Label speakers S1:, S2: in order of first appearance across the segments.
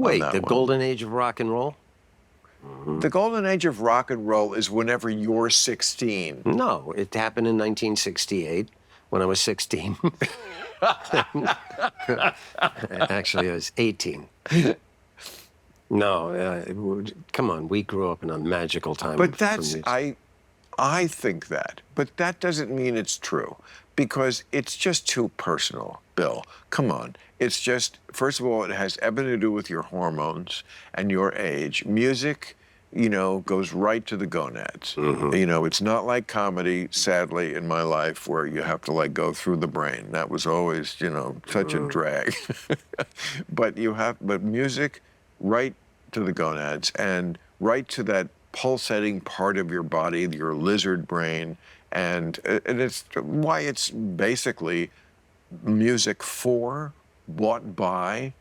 S1: Wait,
S2: that
S1: the
S2: one.
S1: golden age of rock and roll?
S2: The golden age of rock and roll is whenever you're 16.
S1: No, it happened in 1968 when I was 16. Actually, I was 18. No, come on, we grew up in a magical time.
S2: But
S1: for
S2: that's,
S1: music.
S2: I think that, but that doesn't mean it's true because it's just too personal, Bill. Come on. It's just, first of all, it has everything to do with your hormones and your age. Music, you know, goes right to the gonads. You know, it's not like comedy, sadly, in my life where you have to like go through the brain. That was always, you know, such a drag. But music, right to the gonads and right to that pulsating part of your body, your lizard brain, and it's why it's basically music for, bought by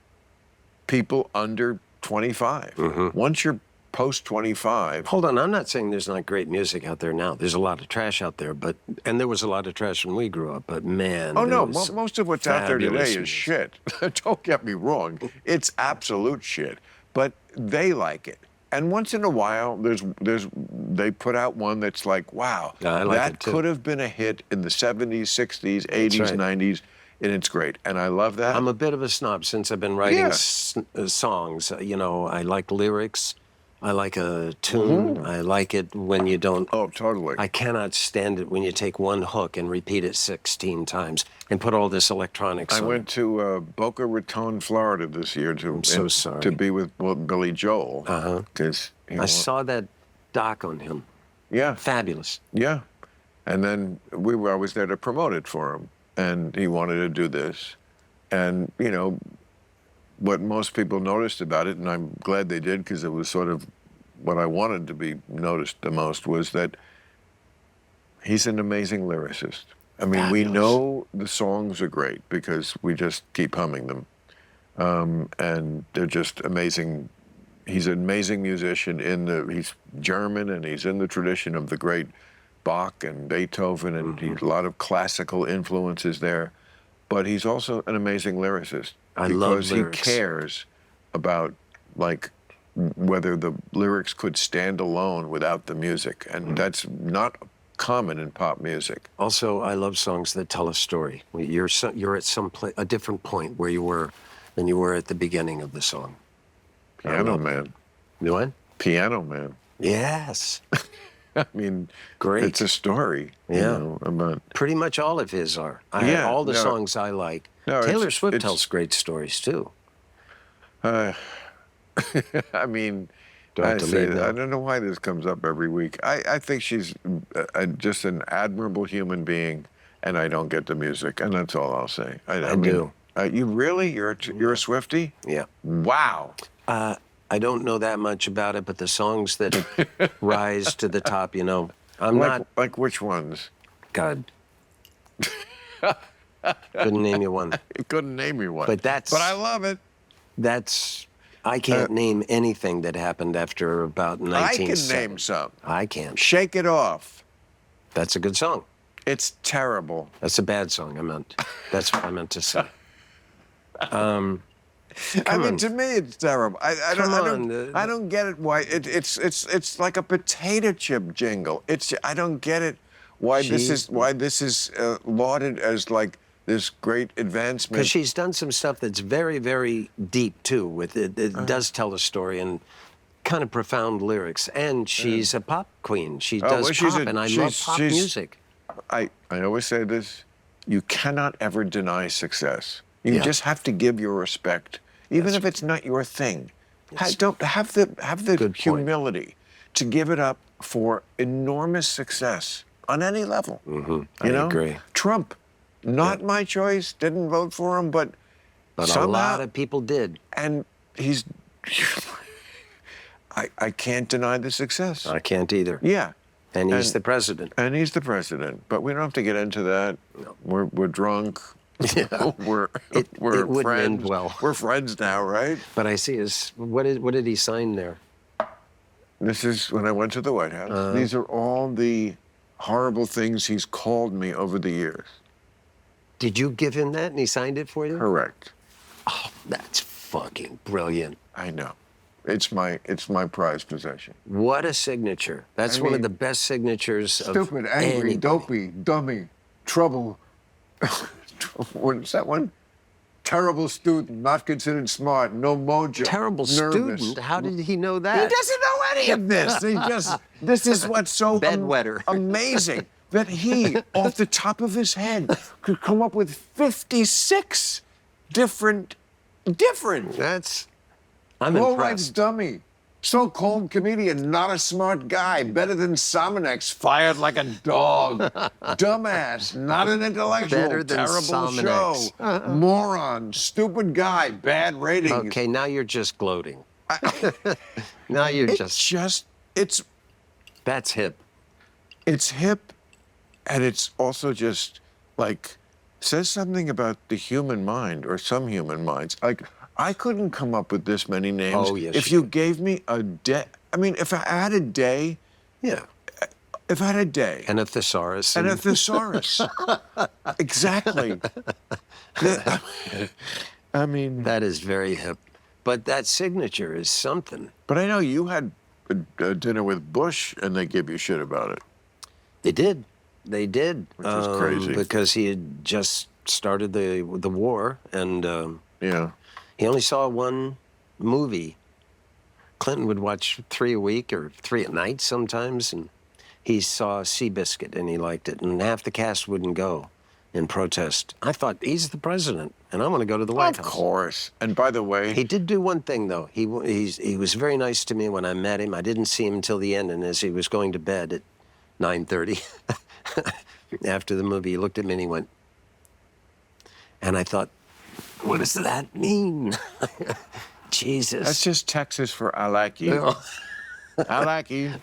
S2: people under 25. Once you're post 25.
S1: Hold on, I'm not saying there's not great music out there now. There's a lot of trash out there, and there was a lot of trash when we grew up, but man.
S2: Oh no, most of what's out there today is
S1: music.
S2: shit. Don't get me wrong. It's absolute shit, but they like it. And once in a while, they put out one that's like, wow,
S1: I like
S2: that
S1: it too.
S2: could have been a hit in the 70s, 60s, 80s,
S1: right.
S2: 90s, and it's great. And I love that.
S1: I'm a bit of a snob since I've been writing
S2: Yeah.
S1: songs. You know, I like lyrics. I like a tune. I like it when you don't.
S2: Oh, totally.
S1: I cannot stand it when you take one hook and repeat it 16 times and put all this electronics on.
S2: I went to Boca Raton, Florida this year
S1: so sorry.
S2: to be with Billy Joel. Because
S1: I saw that doc on him.
S2: Yeah.
S1: Fabulous.
S2: Yeah. And then I was there to promote it for him. And he wanted to do this. And, you know, what most people noticed about it, and I'm glad they did because it was sort of what I wanted to be noticed the most, was that he's an amazing lyricist. I mean, we know the songs are great because we just keep humming them. And they're just amazing. He's an amazing musician he's German and he's in the tradition of the great Bach and Beethoven and he's a lot of classical influences there. But he's also an amazing lyricist.
S1: I love lyrics.
S2: Because he cares about, like, whether the lyrics could stand alone without the music. And that's not common in pop music.
S1: Also, I love songs that tell a story. You're at a different point where you were than you were at the beginning of the song.
S2: Piano Man.
S1: You what?
S2: Piano Man.
S1: Yes.
S2: I mean,
S1: great.
S2: It's a story.
S1: Yeah.
S2: You know, about
S1: pretty much all of his are. All the songs I like.
S2: No,
S1: Taylor Swift tells great stories too.
S2: I mean, I don't know why this comes up every week. I think she's just an admirable human being, and I don't get the music, and that's all I'll say. I
S1: do.
S2: You really? You're a Swiftie?
S1: Yeah.
S2: Wow.
S1: I don't know that much about it, but the songs that rise to the top, you know, I'm not...
S2: Like which ones?
S1: God. Couldn't name you one.
S2: Couldn't name you one.
S1: But
S2: I love it.
S1: I can't name anything that happened after about 1970.
S2: I can name some.
S1: I can't.
S2: Shake It Off.
S1: That's a good song.
S2: It's terrible.
S1: That's a bad song, That's what I meant to say.
S2: I mean, to me, it's terrible. I don't get it. Why it's like a potato chip jingle. I don't get it. Why this is lauded as like this great advancement.
S1: Because she's done some stuff that's very, very deep too. With it does tell a story and kind of profound lyrics. And she's a pop queen. She does pop, and I love pop music.
S2: I always say this: you cannot ever deny success. You just have to give your respect. Even if it's not your thing, don't have the humility to give it up for enormous success on any level.
S1: I agree.
S2: Trump, not my choice. Didn't vote for him, but somehow,
S1: a lot of people did.
S2: And he's. I can't deny the success.
S1: I can't either.
S2: Yeah.
S1: And he's the president.
S2: And he's the president. But we don't have to get into that. No. We're drunk.
S1: Yeah.
S2: we're
S1: wouldn't
S2: friends.
S1: End well.
S2: We're friends now, right?
S1: But I see what did he sign there?
S2: This is when I went to the White House. These are all the horrible things he's called me over the years.
S1: Did you give him that and he signed it for you?
S2: Correct.
S1: Oh, that's fucking brilliant.
S2: I know. It's my prized possession.
S1: What a signature. That's one of the best signatures of
S2: stupid, angry,
S1: anybody.
S2: dopey, dummy, trouble. What's that one? Terrible student, not considered smart, no mojo.
S1: Terrible
S2: nervous.
S1: student? How did he know that?
S2: He doesn't know any of this. This is what's so amazing, that he, off the top of his head, could come up with 56 different.
S1: I'm
S2: Low-rights
S1: impressed.
S2: dummy. So-called comedian, not a smart guy. Better than Sominex, fired like a dog. Dumbass, not an intellectual.
S1: Better than
S2: terrible
S1: Sominex.
S2: show. Moron, stupid guy, bad ratings.
S1: Okay, now you're just gloating. Now you're
S2: it's
S1: That's hip.
S2: It's hip, and it's also just like says something about the human mind or some human minds. Like I couldn't come up with this many names.
S1: Oh, yes,
S2: if you gave me a day, I mean, if I had a day,
S1: Yeah.
S2: if I had a day,
S1: And a thesaurus.
S2: and a thesaurus, exactly. I mean,
S1: That is very hip. But that signature is something.
S2: but I know you had a dinner with Bush, and they gave you shit about it.
S1: They did. They did.
S2: Which is crazy.
S1: Because he had just started the war, and
S2: Yeah.
S1: he only saw one movie. Clinton would watch 3 a week or 3 at night sometimes, and he saw Seabiscuit, and he liked it. And half the cast wouldn't go in protest. I thought, he's the president, and I want to go to the White House.
S2: Of course. And by the way,
S1: He did do one thing, though. He was very nice to me when I met him. I didn't see him until the end, and as he was going to bed at 9:30 after the movie, he looked at me and he went, and I thought, what does that mean? Jesus.
S2: that's just Texas for I like you. I like you.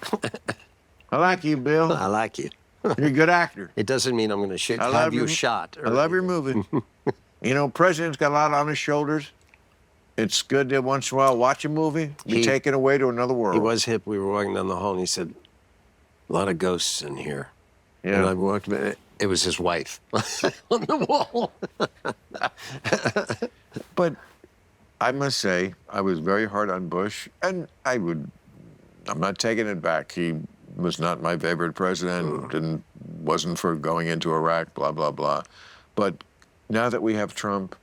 S2: I like you, Bill.
S1: I like you.
S2: You're a good actor.
S1: It doesn't mean I'm going to
S2: I
S1: have
S2: love
S1: you
S2: your-
S1: shot.
S2: I love your movie. You know, president's got a lot on his shoulders. It's good to once in a while watch a movie, be
S1: He-
S2: taken away to another world.
S1: He was hip. We were walking down the hall, and he said, a lot of ghosts in here. And I
S2: Yeah.
S1: walked, it was his wife on the wall.
S2: But I must say, I was very hard on Bush, and I'm not taking it back. He was not my favorite president, and wasn't for going into Iraq, blah, blah, blah. But now that we have Trump,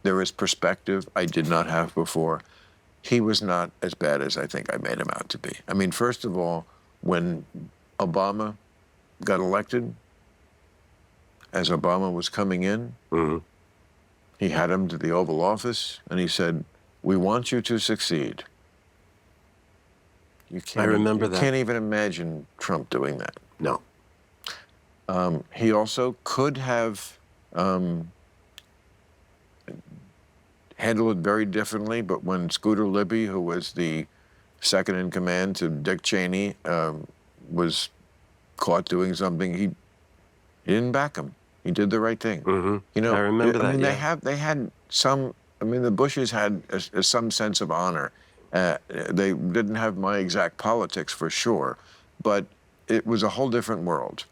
S2: there is perspective I did not have before. He was not as bad as I think I made him out to be. I mean, first of all, when Obama got elected, as Obama was coming in, he had him to the Oval Office, and he said, "We want you to succeed." You can't,
S1: remember that.
S2: You can't even imagine Trump doing that.
S1: No.
S2: He also could have handled it very differently, but when Scooter Libby, who was the second in command to Dick Cheney, was caught doing something, he didn't back him. He did the right thing. You know,
S1: I remember that,
S2: mean,
S1: yeah.
S2: they had some. I mean, the Bushes had some sense of honor. They didn't have my exact politics for sure, but it was a whole different world.